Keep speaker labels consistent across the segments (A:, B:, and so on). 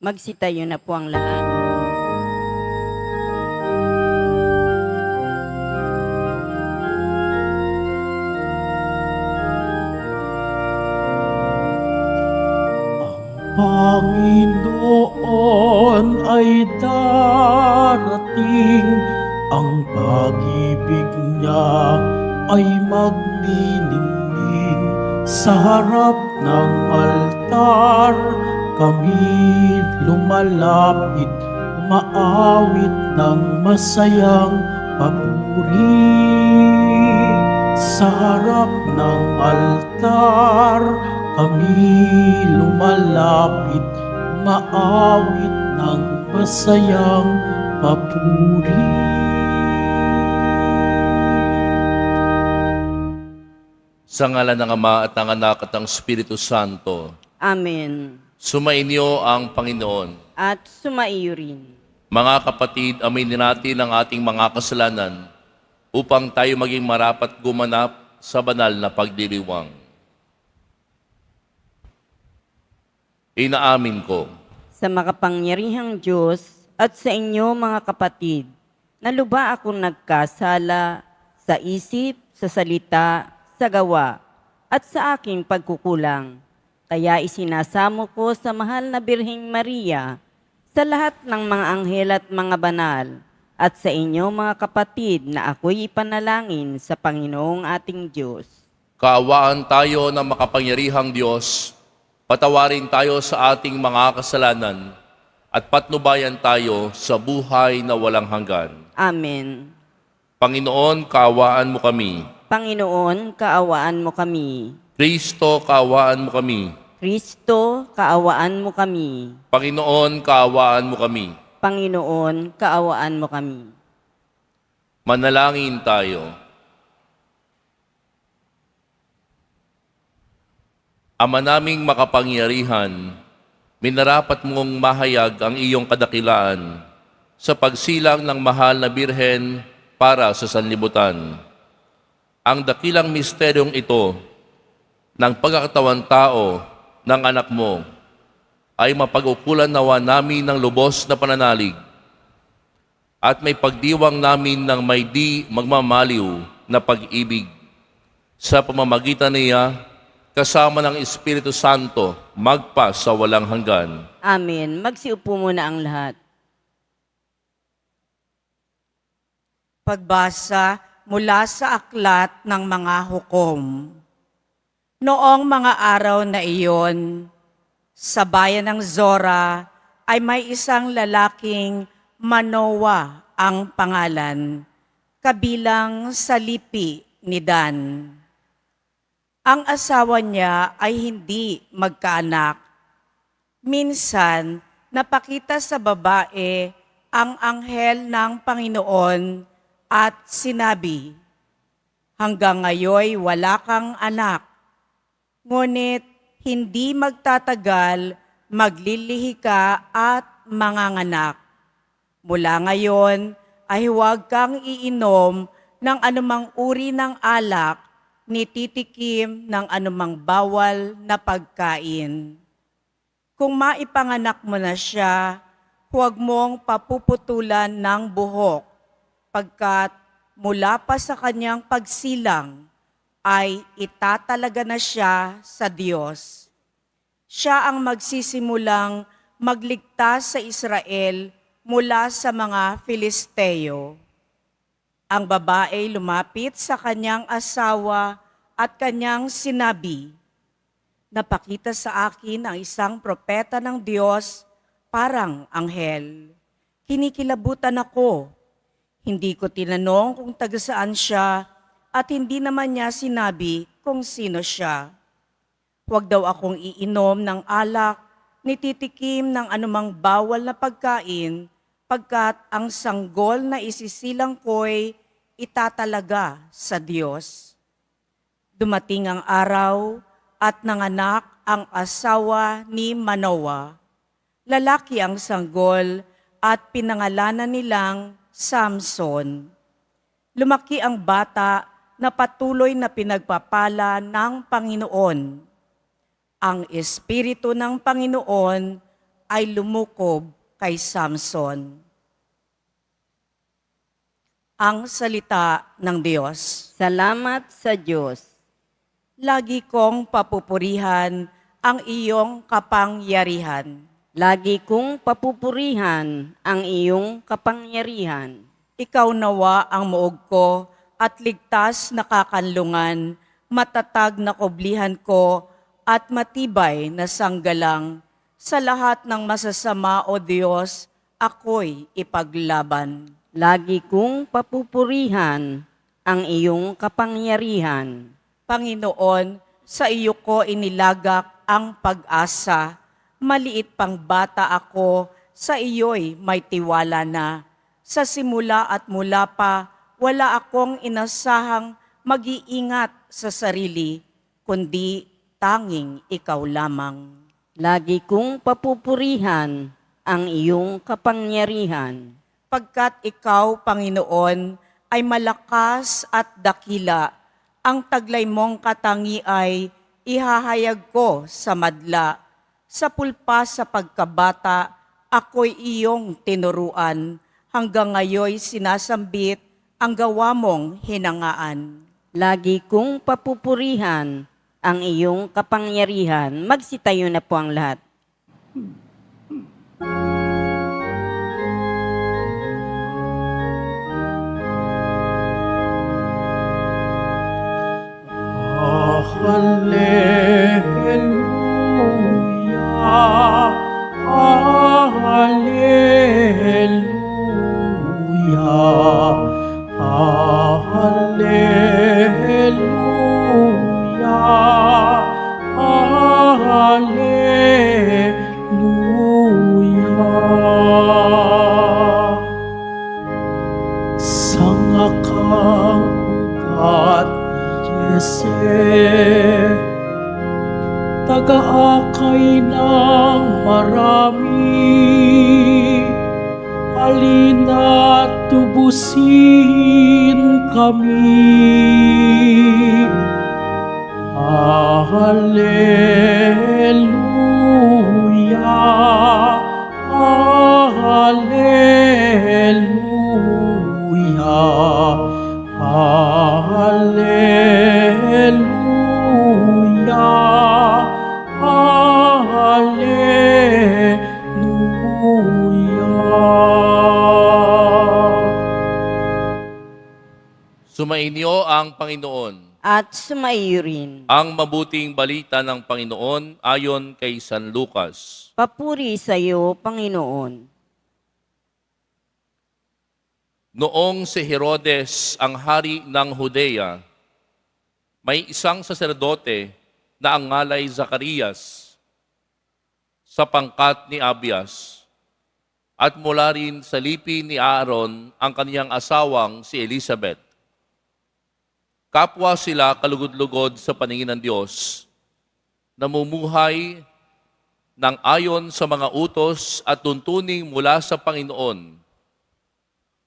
A: Magsitayo na po ang lahat.
B: Panginoon ay darating, ang pag-ibig niya ay magniningning. Sa harap ng altar, kami lumalapit, umaawit ng masayang papuri. Sa harap ng altar, kami lumalapit, umaawit ng masayang papuri.
C: Sa ngalan ng Ama at ng Anak at ng Espiritu Santo,
A: Amen.
C: sumainyo ang Panginoon.
A: At sumaiyo rin.
C: Mga kapatid, aminin natin ang ating mga kasalanan upang tayo maging marapat gumanap sa banal na pagdiriwang. Inaamin ko
A: Sa makapangyarihang Diyos at sa inyo mga kapatid, na luba akong nagkasala sa isip, sa salita, sa gawa, at sa aking pagkukulang. Kaya isinasamo ko sa mahal na Birheng Maria, sa lahat ng mga anghel at mga banal, at sa inyo mga kapatid na ako'y ipanalangin sa Panginoong ating Diyos.
C: kaawaan tayo ng makapangyarihang Diyos, patawarin tayo sa ating mga kasalanan, at patnubayan tayo sa buhay na walang hanggan.
A: Amen.
C: Panginoon, kaawaan mo kami.
A: Panginoon, kaawaan mo kami.
C: Kristo, kaawaan mo kami.
A: Kristo, kaawaan mo kami.
C: Panginoon, kaawaan mo kami.
A: Panginoon, kaawaan mo kami.
C: Manalangin tayo. Ama naming makapangyarihan, minarapat mong mahayag ang iyong kadakilaan sa pagsilang ng mahal na Birhen para sa sanlibutan. Ang dakilang misteryong ito ng pagkakatawan tao ng anak mo ay mapag-ukulan nawa namin ng lubos na pananalig at may pagdiwang namin ng may di magmamaliw na pag-ibig. Sa pamamagitan niya, kasama ng Espiritu Santo, magpa sa walang hanggan.
A: Amen. Magsiupo muna ang lahat.
D: Pagbasa mula sa aklat ng mga hukom. Noong mga araw na iyon, sa bayan ng Zora ay may isang lalaking Manoa ang pangalan, kabilang sa lipi ni Dan. Ang asawa niya ay hindi magkaanak. Minsan, napakita sa babae ang anghel ng Panginoon at sinabi, "Hanggang ngayon wala kang anak, ngunit hindi magtatagal, maglilihi ka at manganganak. Mula ngayon ay huwag kang iinom ng anumang uri ng alak, ni titikim ng anumang bawal na pagkain. Kung maipanganak mo na siya, huwag mong papuputulan ng buhok, pagkat mula pa sa kanyang pagsilang ay itatalaga na siya sa Diyos. Siya ang magsisimulang magligtas sa Israel mula sa mga Filisteo." Ang babae lumapit sa kanyang asawa at kanyang sinabi, "Napakita sa akin ang isang propeta ng Diyos, parang anghel. Kinikilabutan ako. Hindi ko tinanong kung taga saan siya at hindi naman niya sinabi kung sino siya. Huwag daw akong iinom ng alak, ni titikim ng anumang bawal na pagkain, pagkat ang sanggol na isisilang ko'y itatalaga sa Diyos." Dumating ang araw at nanganak ang asawa ni Manoa. Lalaki ang sanggol at pinangalanan nilang Samson. Lumaki ang bata na patuloy na pinagpapala ng Panginoon. Ang Espiritu ng Panginoon ay lumukob kay Samson. Ang salita ng Diyos.
A: Salamat sa Diyos.
D: Lagi kong papupurihan ang iyong kapangyarihan.
A: Lagi kong papupurihan ang iyong kapangyarihan.
D: Ikaw nawa ang muog ko at ligtas na kakanlungan, matatag na kublihan ko at matibay na sanggalang. Sa lahat ng masasama, O Diyos, ako'y ipaglaban.
A: Lagi kong papupurihan ang iyong kapangyarihan.
D: Panginoon, sa iyo ko inilagak ang pag-asa. Maliit pang bata ako, sa iyo'y may tiwala na. Sa simula at mula pa, wala akong inasahang mag-iingat sa sarili, kundi tanging ikaw lamang.
A: Lagi kong papupurihan ang iyong kapangyarihan.
D: Pagkat ikaw, Panginoon, ay malakas at dakila, ang taglay mong katangi ay ihahayag ko sa madla. Sa pulpa sa pagkabata, ako'y iyong tinuruan, hanggang ngayoy sinasambit ang gawa mong hinangaan.
A: Lagi kong papupurihan ang iyong kapangyarihan. Magsitayo na po ang lahat.
B: Hallelujah, Hallelujah, Hallelujah. Sanga kang ugat ni Yese, taga-akay ng marami, halina't tubusin kami. Hallelujah, Hallelujah, Hallelujah, Hallelujah.
C: Sumainyo ang Panginoon.
A: At sumaiyo rin.
C: Ang mabuting balita ng Panginoon ayon kay San Lucas.
A: Papuri sa iyo, Panginoon.
C: Noong si Herodes ang hari ng Judea, may isang saserdote na ang ngalay Zacarias sa pangkat ni Abias, at mula rin sa lipi ni Aaron ang kaniyang asawang si Elizabeth. Kapwa sila kalugod-lugod sa paningin ng Diyos, namumuhay ng ayon sa mga utos at tuntuning mula sa Panginoon.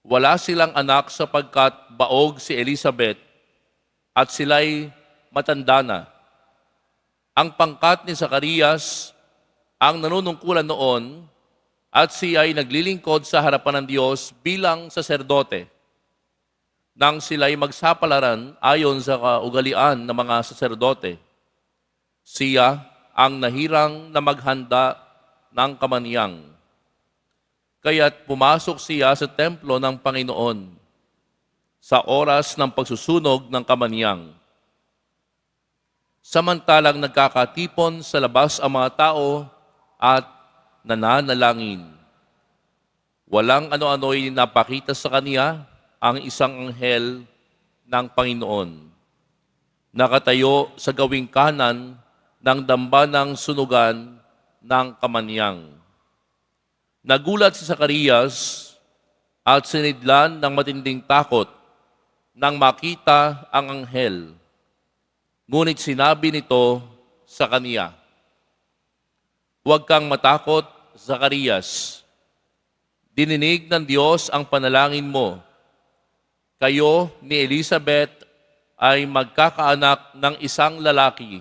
C: Wala silang anak sapagkat baog si Elizabeth at sila'y matanda na. Ang pangkat ni Zacarias ang nanunungkulan noon at siya ay naglilingkod sa harapan ng Diyos bilang saserdote. Nang sila'y magsapalaran ayon sa kaugalian ng mga saserdote, siya ang nahirang na maghanda ng kamaniyang. Kaya't pumasok siya sa templo ng Panginoon sa oras ng pagsusunog ng kamaniyang. Samantalang nagkakatipon sa labas ang mga tao at nananalangin. Walang ano-ano'y napakita sa kaniya ang isang anghel ng Panginoon. Nakatayo sa gawing kanan ng dambanang sunugan ng kamaniyang. Nagulat si Zacarias at sinidlan ng matinding takot nang makita ang anghel. Ngunit sinabi nito sa kaniya, "Huwag kang matakot, Zacarias. Dininig ng Diyos ang panalangin mo. Kayo ni Elizabeth ay magkakaanak ng isang lalaki,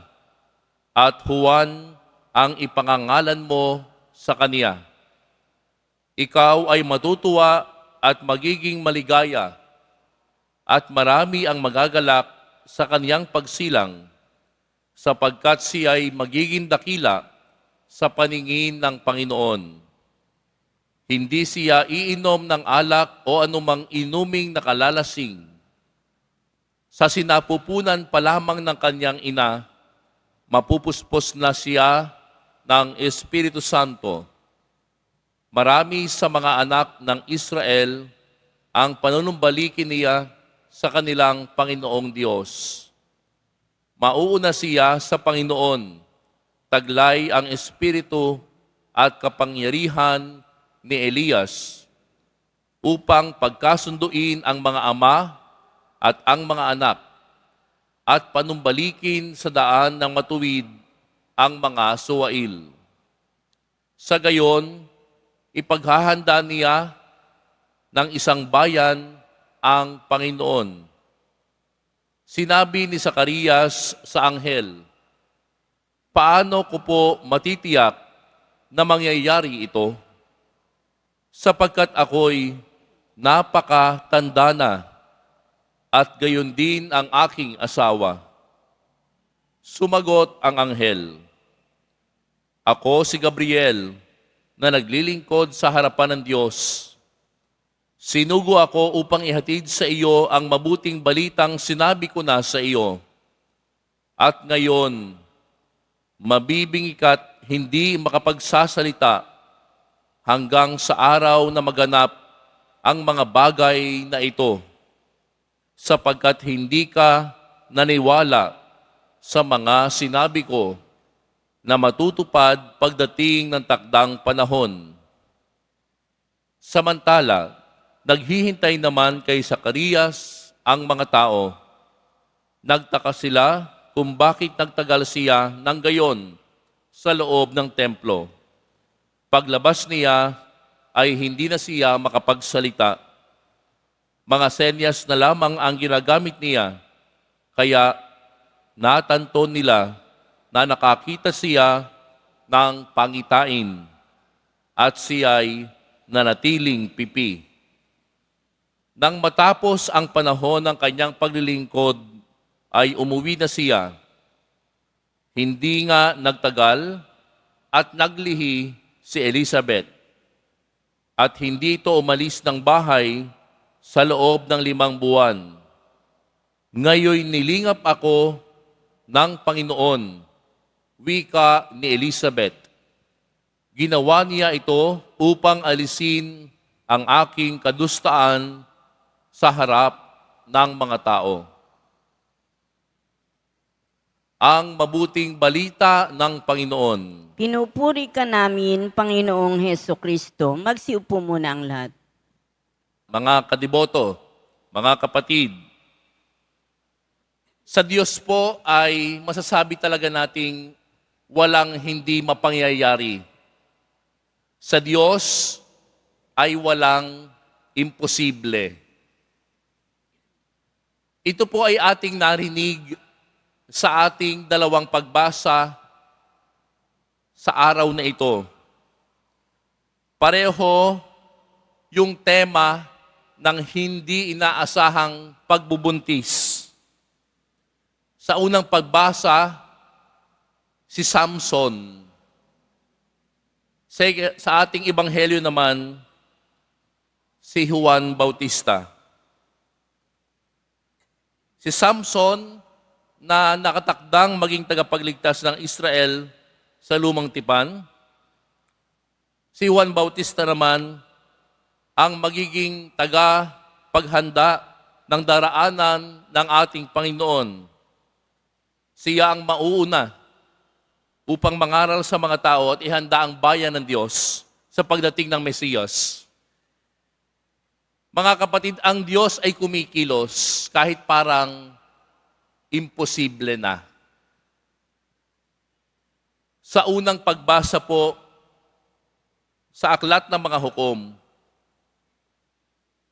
C: at Juan ang ipangangalan mo sa kaniya. Ikaw ay matutuwa at magiging maligaya, at marami ang magagalak sa kaniyang pagsilang, sapagkat siya ay magiging dakila sa paningin ng Panginoon. Hindi siya iinom ng alak o anumang inuming nakalalasing. Sa sinapupunan pa lamang ng kanyang ina, mapupuspos na siya ng Espiritu Santo. Marami sa mga anak ng Israel ang panunumbalikin niya sa kanilang Panginoong Diyos. Mauuna siya sa Panginoon, taglay ang espiritu at kapangyarihan ni Elias, upang pagkasunduin ang mga ama at ang mga anak, at panumbalikin sa daan ng matuwid ang mga suwail. Sa gayon, ipaghahanda niya ng isang bayan ang Panginoon. Sinabi ni Zacarias sa anghel, "Paano ko po matitiyak na mangyayari ito? Sapagkat ako'y napakatanda na, at gayon din ang aking asawa." Sumagot ang anghel, "Ako si Gabriel, na naglilingkod sa harapan ng Diyos. Sinugo ako upang ihatid sa iyo ang mabuting balitang sinabi ko na sa iyo. At ngayon, mabibingi ka't hindi makapagsasalita hanggang sa araw na maganap ang mga bagay na ito, sapagkat hindi ka naniwala sa mga sinabi ko na matutupad pagdating ng takdang panahon." Samantala, naghihintay naman kay Zacarias ang mga tao. Nagtaka sila kung bakit nagtagal siya ng gayon sa loob ng templo. Paglabas niya ay hindi na siya makapagsalita. Mga senyas na lamang ang ginagamit niya, kaya natanto nila na nakakita siya ng pangitain at siya'y nanatiling pipi. Nang matapos ang panahon ng kanyang paglilingkod, ay umuwi na siya. Hindi nga nagtagal at naglihi si Elizabeth, at hindi ito umalis ng bahay sa loob ng 5 buwan. "Ngayon nilingap ako ng Panginoon," wika ni Elizabeth. "Ginawa niya ito upang alisin ang aking kadustaan sa harap ng mga tao." Ang mabuting balita ng Panginoon.
A: Pinupuri ka namin, Panginoong Heso Kristo. Magsiupo muna ang lahat.
C: Mga kadiboto, mga kapatid, sa Diyos po ay masasabi talaga nating walang hindi mapangyayari. Sa Diyos ay walang imposible. Ito po ay ating narinig sa ating dalawang pagbasa sa araw na ito. Pareho yung tema ng hindi inaasahang pagbubuntis. Sa unang pagbasa, si Samson. Sa ating ebanghelyo naman, si Juan Bautista. Si Samson na nakatakdang maging tagapagligtas ng Israel sa lumang tipan. Si Juan Bautista naman ang magiging tagapaghanda ng daraanan ng ating Panginoon. Siya ang mauuna upang mangaral sa mga tao at ihanda ang bayan ng Diyos sa pagdating ng Mesiyas. Mga kapatid, ang Diyos ay kumikilos kahit parang imposible na. Sa unang pagbasa po sa aklat ng mga hukom,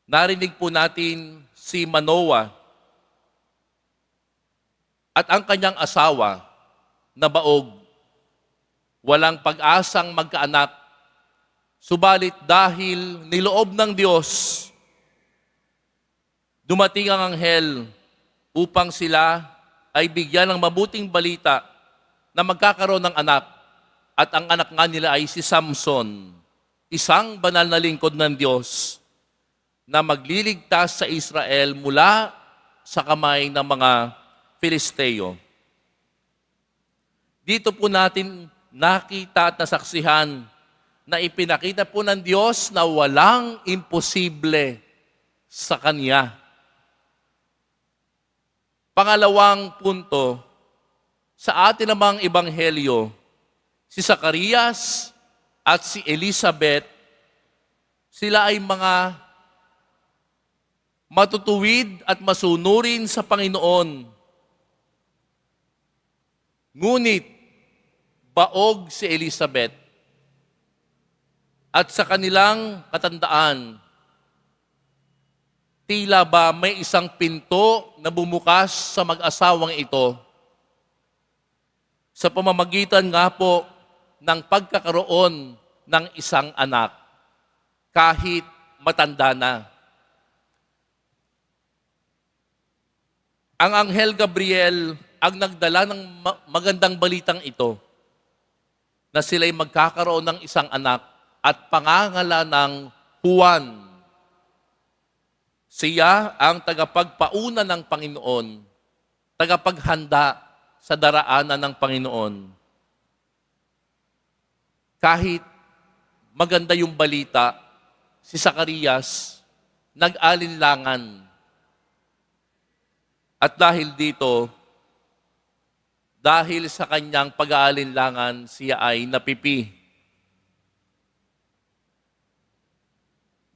C: narinig po natin si Manoah at ang kanyang asawa na baog, walang pag-asang magkaanak Subalit dahil niloob ng Diyos, dumating ang anghel upang sila ay bigyan ng mabuting balita na magkakaroon ng anak. At ang anak nga nila ay si Samson, isang banal na lingkod ng Diyos na magliligtas sa Israel mula sa kamay ng mga Filisteo. Dito po natin nakita at nasaksihan na ipinakita po ng Diyos na walang imposible sa Kanya. Pangalawang punto, sa atin namang ebanghelyo, si Zacarias at si Elizabeth, sila ay mga matutuwid at masunurin sa Panginoon. Ngunit, baog si Elizabeth. At sa kanilang katandaan, tila ba may isang pinto na bumukas sa mag-asawang ito sa pamamagitan nga po ng pagkakaroon ng isang anak kahit matanda na. Ang Anghel Gabriel ang nagdala ng magandang balitang ito na sila'y magkakaroon ng isang anak at pangangalan ng Juan. Siya ang tagapagpauna ng Panginoon, tagapaghanda sa daraanan ng Panginoon. Kahit maganda yung balita, si Zacarias nag-alinlangan. At dahil dito, dahil sa kanyang pag-aalinlangan, siya ay napipi.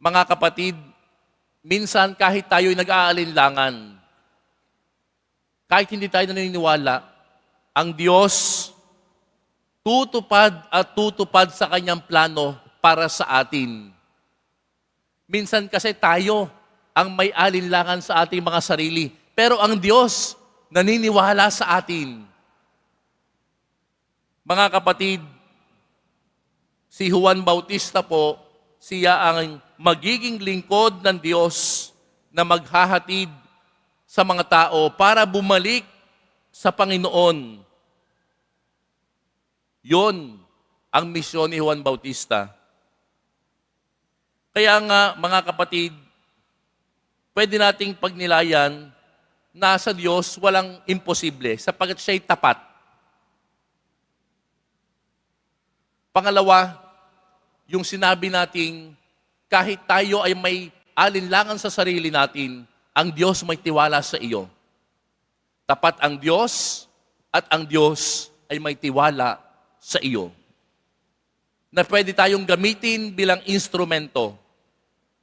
C: Mga kapatid, minsan kahit tayo'y nag-aalinlangan, kahit hindi tayo naniniwala, ang Diyos tutupad at tutupad sa kanyang plano para sa atin. Minsan kasi tayo ang may alinlangan sa ating mga sarili, pero ang Diyos naniniwala sa atin. Mga kapatid, si Juan Bautista po, siya ang magiging lingkod ng Diyos na maghahatid sa mga tao para bumalik sa Panginoon. Yon ang misyon ni Juan Bautista. Kaya nga, mga kapatid, pwede nating pagnilayan na sa Diyos walang imposible sapagkat siya'y tapat. Pangalawa, yung sinabi nating kahit tayo ay may alinlangan sa sarili natin, ang Diyos may tiwala sa iyo. Tapat ang Diyos at ang Diyos ay may tiwala sa iyo. Na pwede tayong gamitin bilang instrumento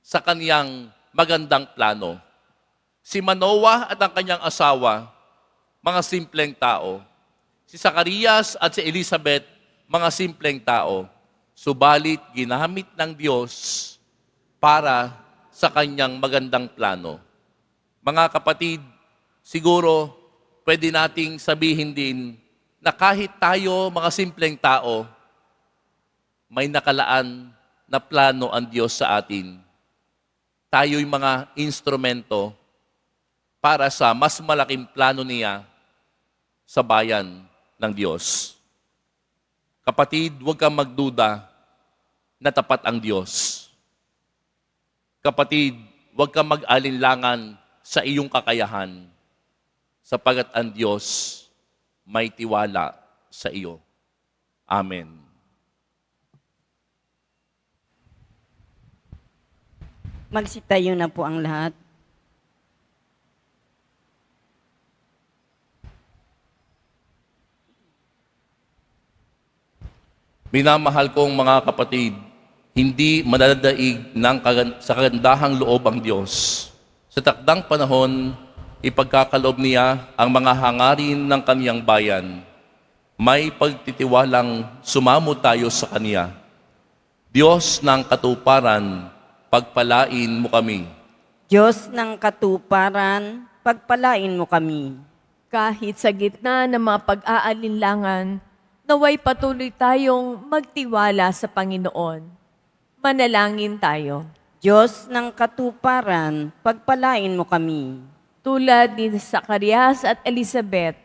C: sa kaniyang magandang plano. Si Manoah at ang kanyang asawa, mga simpleng tao. Si Zacarias at si Elizabeth, mga simpleng tao. Subalit ginamit ng Diyos para sa kanyang magandang plano. Mga kapatid, siguro pwede nating sabihin din na kahit tayo, mga simpleng tao, may nakalaan na plano ang Diyos sa atin. Tayo'y mga instrumento para sa mas malaking plano niya sa bayan ng Diyos. Kapatid, huwag kang magduda na tapat ang Diyos. Kapatid, huwag kang mag-alinlangan sa iyong kakayahan sapagat ang Diyos may tiwala sa iyo. Amen.
A: Magsitayo na po ang lahat.
C: Minamahal kong mga kapatid, hindi madadaig sa kagandahang loob ang Diyos. Sa takdang panahon, ipagkakaloob niya ang mga hangarin ng kaniyang bayan. May pagtitiwalang sumamo tayo sa Kaniya. Diyos ng katuparan, pagpalain mo kami.
A: Diyos ng katuparan, pagpalain mo kami.
E: Kahit sa gitna ng mga pag-aalinlangan, naway patuloy tayong magtiwala sa Panginoon. Manalangin tayo.
A: Diyos ng katuparan, pagpalain mo kami.
E: Tulad ni Zacarias at Elizabeth,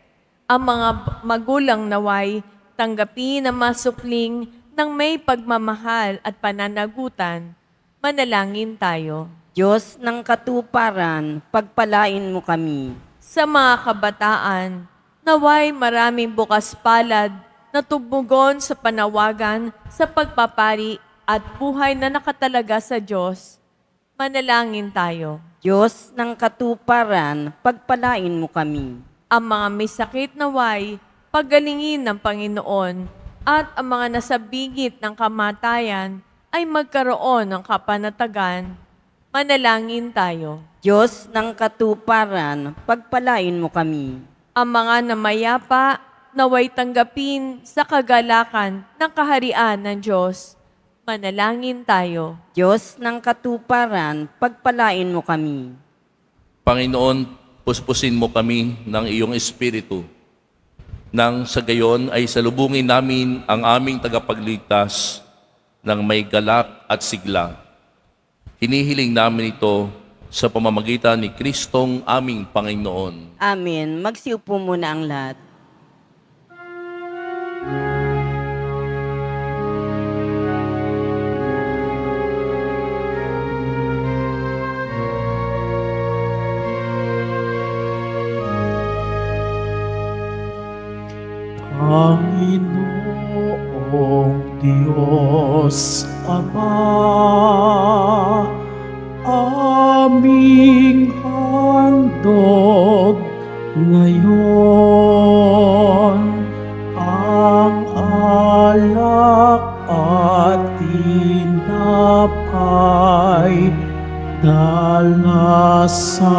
E: ang mga magulang naway tanggapin ang masukling ng may pagmamahal at pananagutan. Manalangin tayo.
A: Diyos ng katuparan, pagpalain mo kami.
E: Sa mga kabataan, naway maraming bukas palad na tumugon sa panawagan sa pagpapari at buhay na nakatalaga sa Diyos. Manalangin tayo.
A: Diyos ng katuparan, pagpalain mo kami.
E: Ang mga may sakit naway, pagalingin ng Panginoon at ang mga nasabingit ng kamatayan ay magkaroon ng kapanatagan. Manalangin tayo.
A: Diyos ng katuparan, pagpalain mo kami.
E: Ang mga namayapa naway tanggapin sa kagalakan ng kaharian ng Diyos. Manalangin tayo.
A: Diyos ng katuparan, pagpalain mo kami.
C: Panginoon, puspusin mo kami ng iyong Espiritu, nang sa gayon ay salubungin namin ang aming tagapagligtas ng may galak at sigla. Hinihiling namin ito sa pamamagitan ni Kristong aming Panginoon.
A: Amen. Magsiupo muna ang lahat.
B: Panginoong Diyos Ama, aming handog ngayon ang alak at tinapay dala sa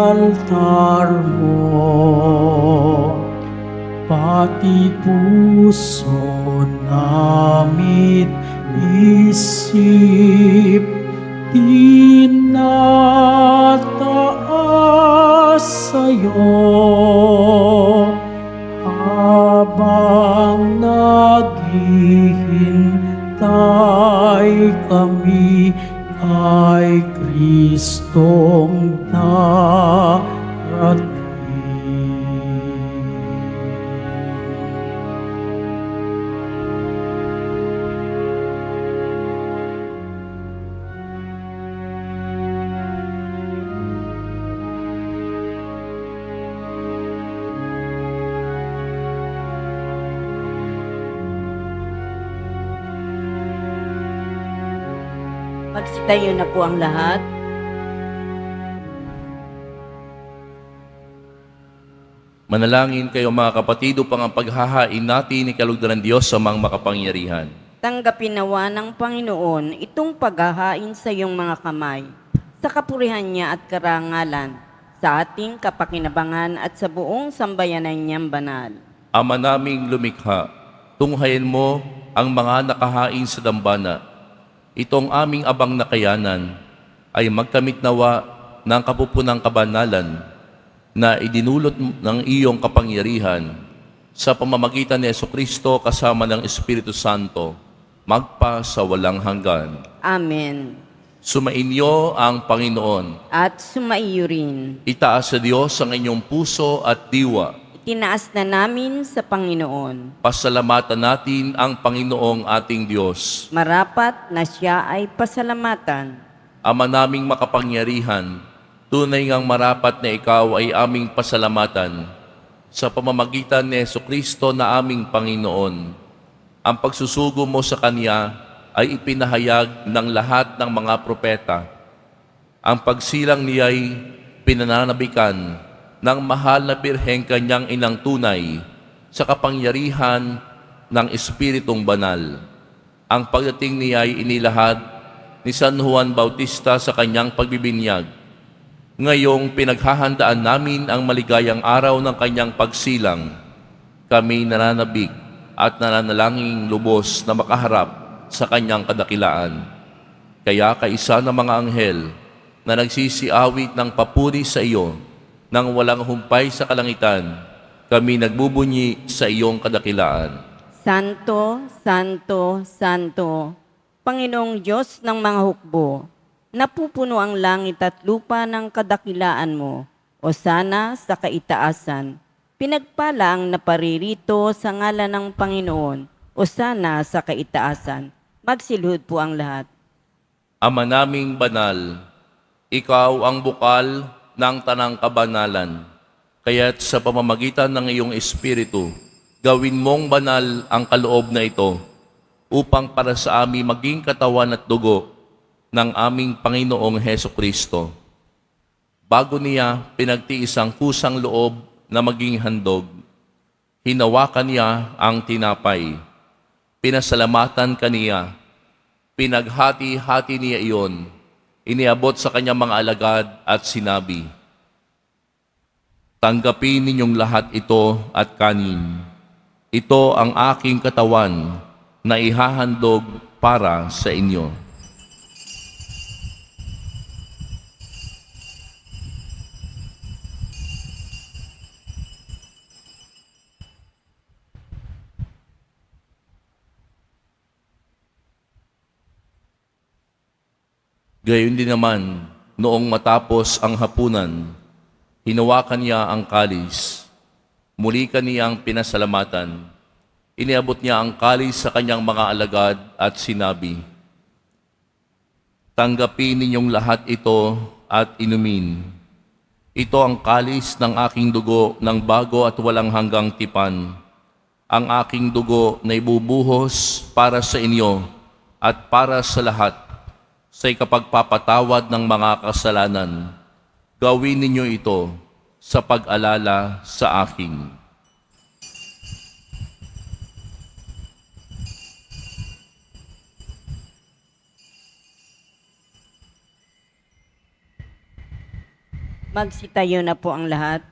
B: altar mo. Pati puso namin isip tinataas sa'yo habang naghihintay kami kay Kristong darating.
A: Magsitayo na po ang lahat.
C: Manalangin kayo mga kapatid upang ang paghahain natin ni kalugdan ng Diyos sa mga makapangyarihan.
A: Tanggapin nawa ng Panginoon itong paghahain sa iyong mga kamay, sa kapurihan niya at karangalan, sa ating kapakinabangan at sa buong sambayanan niyang banal.
C: Ama naming lumikha, tunghayan mo ang mga nakahain sa dambana. Itong aming abang na kayanan ay magkamit nawa ng kapupunang kabanalan na idinulot ng iyong kapangyarihan sa pamamagitan ni Jesucristo kasama ng Espiritu Santo, magpa sa walang hanggan.
A: Amen.
C: Sumainyo ang Panginoon.
A: At sumaiyo rin.
C: Itaas sa Diyos ang inyong puso at diwa.
A: Itinaas na namin sa Panginoon.
C: Pasalamatan natin ang Panginoong ating Diyos.
A: Marapat na siya ay pasalamatan.
C: Ama naming makapangyarihan, tunay ngang marapat na ikaw ay aming pasalamatan sa pamamagitan ni Jesucristo na aming Panginoon. Ang pagsusugo mo sa Kanya ay ipinahayag ng lahat ng mga propeta. Ang pagsilang niya'y pinananabikan ng mahal na Birheng Kanyang inang tunay sa kapangyarihan ng Espiritong Banal. Ang pagdating niya'y inilahad ni San Juan Bautista sa kanyang pagbibinyag. Ngayong pinaghahandaan namin ang maligayang araw ng kanyang pagsilang, kami nananabik at nananalangin lubos na makaharap sa kanyang kadakilaan. Kaya kaisa ng mga anghel na nagsisiawit ng papuri sa iyo nang walang humpay sa kalangitan, kami nagbubunyi sa iyong kadakilaan.
A: Santo, Santo, Santo, Panginoong Diyos ng mga hukbo, napupuno ang langit at lupa ng kadakilaan mo, o sana sa kaitaasan. Pinagpala ang naparirito sa ngalan ng Panginoon, o sana sa kaitaasan. Magsilhod po ang lahat.
C: Ama naming banal, ikaw ang bukal ng tanang kabanalan. Kaya't sa pamamagitan ng iyong Espiritu, gawin mong banal ang kaloob na ito upang para sa amin maging katawan at dugo ng aming Panginoong Hesukristo. Bago niya pinagtiis ang kusang loob na maging handog, hinawakan niya ang tinapay, pinasalamatan kaniya, pinaghati-hati niya iyon, iniabot sa kanyang mga alagad at sinabi, "Tanggapin ninyong lahat ito at kanin. Ito ang aking katawan na ihahandog para sa inyo." Gayon din naman, noong matapos ang hapunan, hinawakan niya ang kalis. Muli kaniyang pinasalamatan. Iniabot niya ang kalis sa kanyang mga alagad at sinabi, "Tanggapin ninyong lahat ito at inumin. Ito ang kalis ng aking dugo ng bago at walang hanggang tipan. Ang aking dugo na ibubuhos para sa inyo at para sa lahat sa ikapagpapatawad ng mga kasalanan. Gawin ninyo ito sa pag-alala sa akin."
A: Magsitayo na po ang lahat.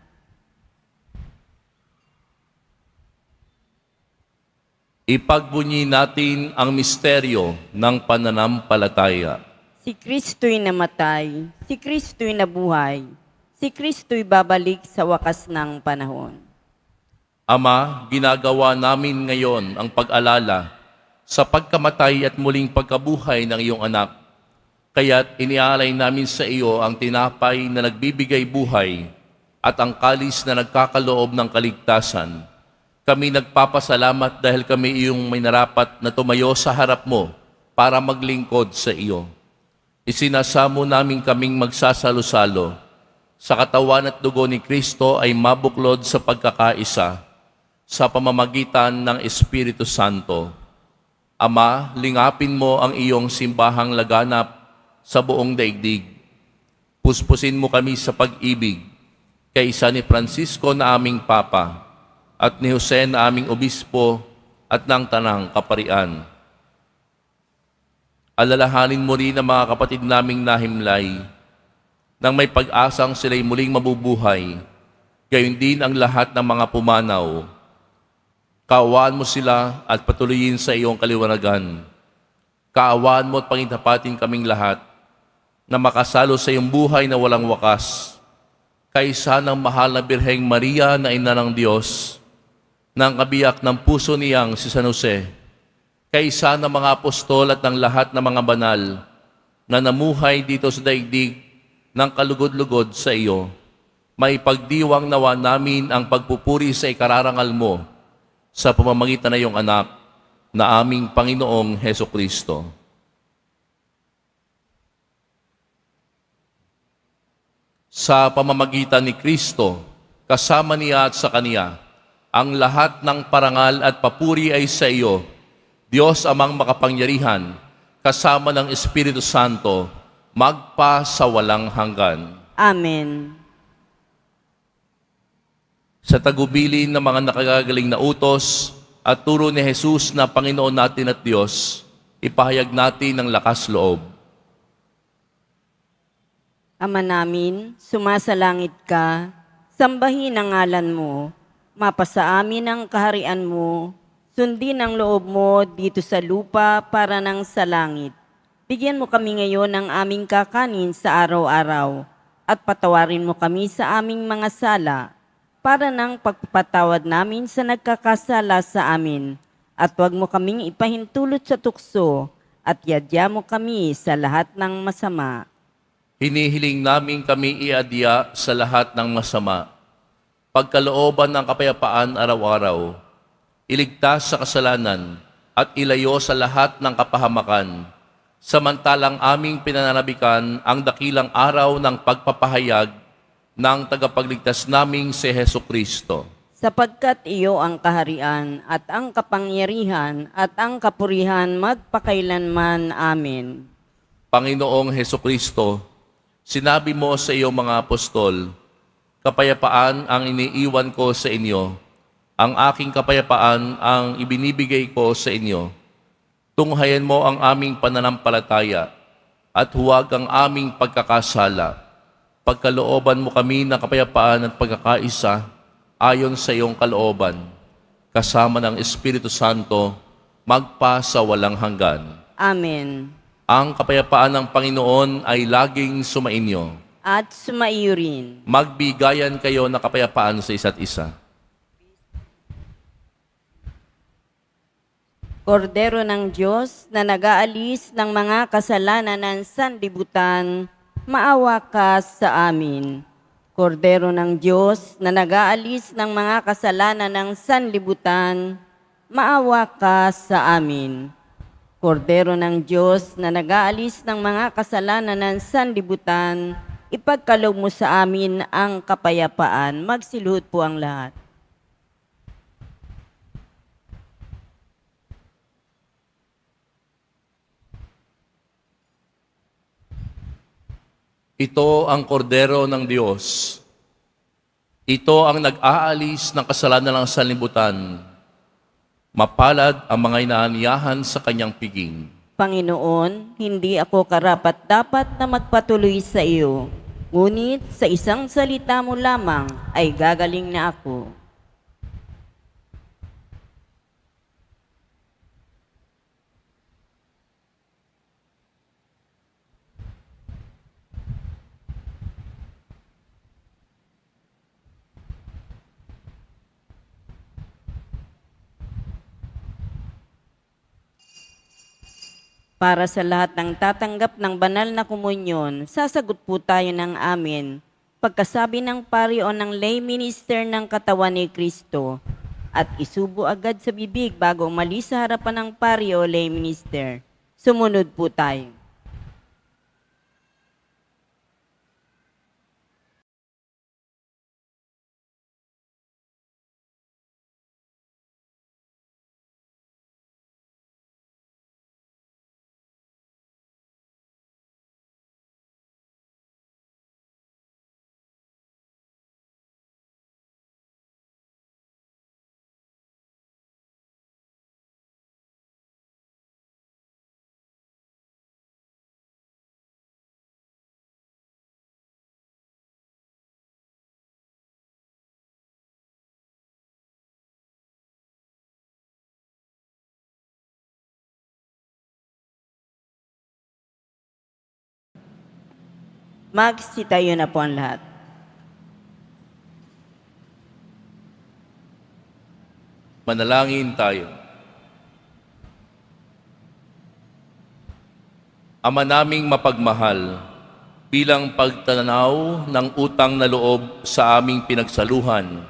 C: Ipagbunyi natin ang misteryo ng pananampalataya.
A: Si Kristo'y namatay, si Kristo'y nabuhay, si Kristo'y babalik sa wakas ng panahon.
C: Ama, ginagawa namin ngayon ang pag-alala sa pagkamatay at muling pagkabuhay ng iyong anak. Kaya't inialay namin sa iyo ang tinapay na nagbibigay buhay at ang kalis na nagkakaloob ng kaligtasan. Kami nagpapasalamat dahil kami iyong may narapat na tumayo sa harap mo para maglingkod sa iyo. Isinasamo namin kaming magsasalo-salo sa katawan at dugo ni Kristo ay mabuklod sa pagkakaisa sa pamamagitan ng Espiritu Santo. Ama, lingapin mo ang iyong simbahang laganap sa buong daigdig. Puspusin mo kami sa pag-ibig kaysa ni Francisco na aming Papa at ni Jose na aming Obispo at ng Tanang Kaparian. Alalahanin mo rin ang mga kapatid naming nahimlay nang may pag-asang sila'y muling mabubuhay, gayon din ang lahat ng mga pumanaw. Kaawaan mo sila at patuloyin sa iyong kaliwanagan. Kaawaan mo at pangitapatin kaming lahat na makasalo sa iyong buhay na walang wakas, kaysa ng mahal na Birheng Maria na Ina ng Diyos, ng kabiyak ng puso niyang si San Jose, kaysa ng mga apostol at ng lahat ng mga banal na namuhay dito sa daigdig ng kalugod-lugod sa iyo, may pagdiwang nawa namin ang pagpupuri sa ikararangal mo sa pamamagitan ng iyong anak na aming Panginoong Hesukristo. Sa pamamagitan ni Kristo, kasama niya at sa Kaniya, ang lahat ng parangal at papuri ay sa iyo, Diyos amang makapangyarihan, kasama ng Espiritu Santo, magpa sa walang hanggan.
A: Amen.
C: Sa tagubilin ng mga nakagagaling na utos at turo ni Jesus na Panginoon natin at Diyos, ipahayag natin ang lakas loob.
A: Ama namin, sumasalangit ka, sambahin ang ngalan mo, mapasa amin ang kaharian mo, sundin ang loob mo dito sa lupa para nang sa langit. Bigyan mo kami ngayon ng aming kakanin sa araw-araw at patawarin mo kami sa aming mga sala para nang pagpapatawad namin sa nagkakasala sa amin. At huwag mo kaming ipahintulot sa tukso at yadya mo kami sa lahat ng masama.
C: Hinihiling namin kami iadya sa lahat ng masama. Pagkalooban ng kapayapaan araw-araw, iligtas sa kasalanan at ilayo sa lahat ng kapahamakan, samantalang aming pinananabikan ang dakilang araw ng pagpapahayag ng tagapagligtas naming si Heso Kristo.
A: Sapagkat iyo ang kaharian at ang kapangyarihan at ang kapurihan magpakailanman. Amen.
C: Panginoong Heso Kristo, sinabi mo sa iyong mga apostol, kapayapaan ang iniiwan ko sa inyo, ang aking kapayapaan ang ibinibigay ko sa inyo. Tunghayan mo ang aming pananampalataya at huwag ang aming pagkakasala. Pagkalooban mo kami ng kapayapaan at pagkakaisa ayon sa iyong kalooban, kasama ng Espiritu Santo, magpa sa walang hanggan.
A: Amen.
C: Ang kapayapaan ng Panginoon ay laging sumainyo.
A: At sumaiyo rin.
C: Magbigayan kayo ng kapayapaan sa isa't isa.
A: Kordero ng Diyos na nag-aalis ng mga kasalanan ng sanlibutan, maawa ka sa amin. Kordero ng Diyos na nag-aalis ng mga kasalanan ng sanlibutan, maawa ka sa amin. Kordero ng Diyos na nag-aalis ng mga kasalanan ng sanlibutan, ipagkaloob mo sa amin ang kapayapaan. Magsiluhod po ang lahat.
C: Ito ang kordero ng Diyos. Ito ang nag-aalis ng kasalanan ng sanlibutan. Mapalad ang mga inaaniyahan sa kanyang piging.
A: Panginoon, hindi ako karapat-dapat na magpatuloy sa iyo. Ngunit sa isang salita mo lamang ay gagaling na ako. Para sa lahat ng tatanggap ng banal na komunyon, sasagot po tayo ng amin. Pagkasabi ng pari o ng lay minister ng katawan ni Kristo, at isubo agad sa bibig bago umalis sa harapan ng pari o lay minister. Sumunod po tayo. Magsitayo na po ang lahat.
C: Manalangin tayo. Ama naming mapagmahal, bilang pagtanaw ng utang na loob sa aming pinagsaluhan,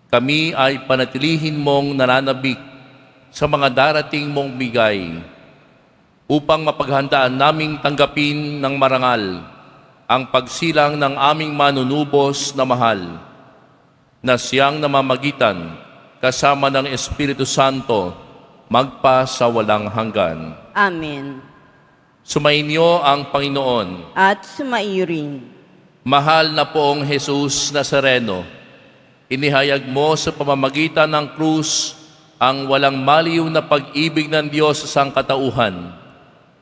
C: kami ay panatilihin mong nananabik sa mga darating mong bigay upang mapaghandaan naming tanggapin ng marangal ang pagsilang ng aming manunubos na mahal, na siyang namamagitan kasama ng Espiritu Santo, magpa sa walang hanggan.
A: Amen.
C: Sumainyo ang Panginoon.
A: At sumaiyo rin.
C: Mahal na poong Jesus Nazareno, inihayag mo sa pamamagitan ng krus ang walang maliw na pag-ibig ng Diyos sa sangkatauhan.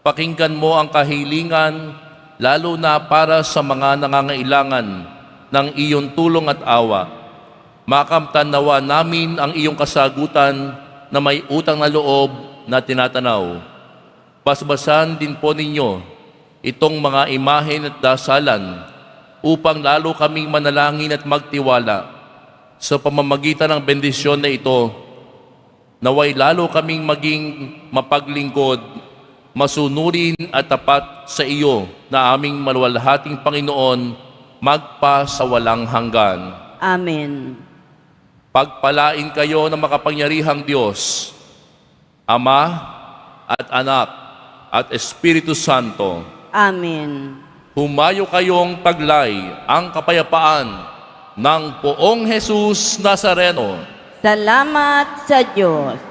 C: Pakinggan mo ang kahilingan, lalo na para sa mga nangangailangan ng iyong tulong at awa. Makamtan nawa namin ang iyong kasagutan na may utang na loob na tinatanaw. Basbasan din po ninyo itong mga imahen at dasalan upang lalo kaming manalangin at magtiwala sa pamamagitan ng bendisyon na ito. Naway lalo kaming maging mapaglingkod masunurin at tapat sa iyo na aming maluwalhating Panginoon magpa sa walang hanggan.
A: Amen.
C: Pagpalain kayo ng makapangyarihang Diyos, Ama at Anak at Espiritu Santo.
A: Amen.
C: Humayo kayong taglay ang kapayapaan ng Poong Jesus Nazareno.
A: Salamat sa Diyos.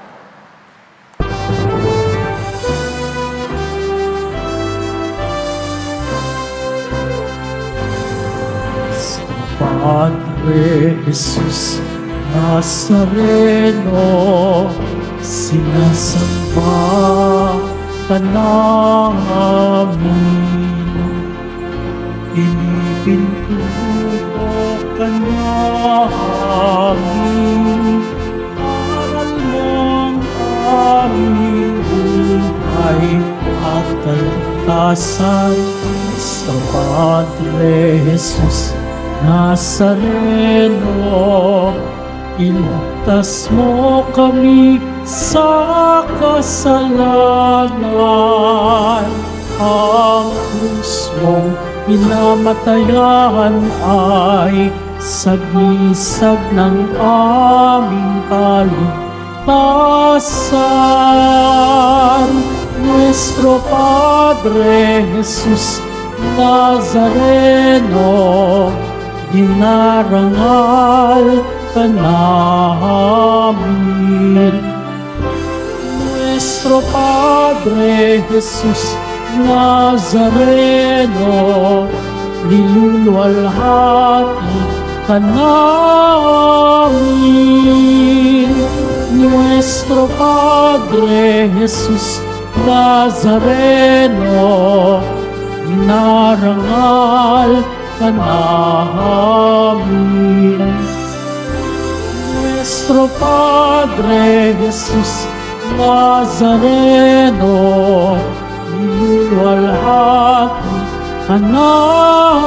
B: Padre Jesus Nazareno, sinasamba ka namin. Pinipintuho ka namin, aral mong aming buhay at kaligtasan. Sa Padre Jesus Nazareno, iligtas mo kami sa kasalanan. Ang krus mong pinamatayan ay sagisag ng aming kaligtasan. Nuestro Padre Jesus Nazareno, dinarangal ka namin. Nuestro Padre Jesus Nazareno, niluluwalhati ka namin. Nuestro Padre Jesus Nazareno, dinarangal ka namin. Nuestro Padre Jesus Nazareno, niluluwalhati ka namin.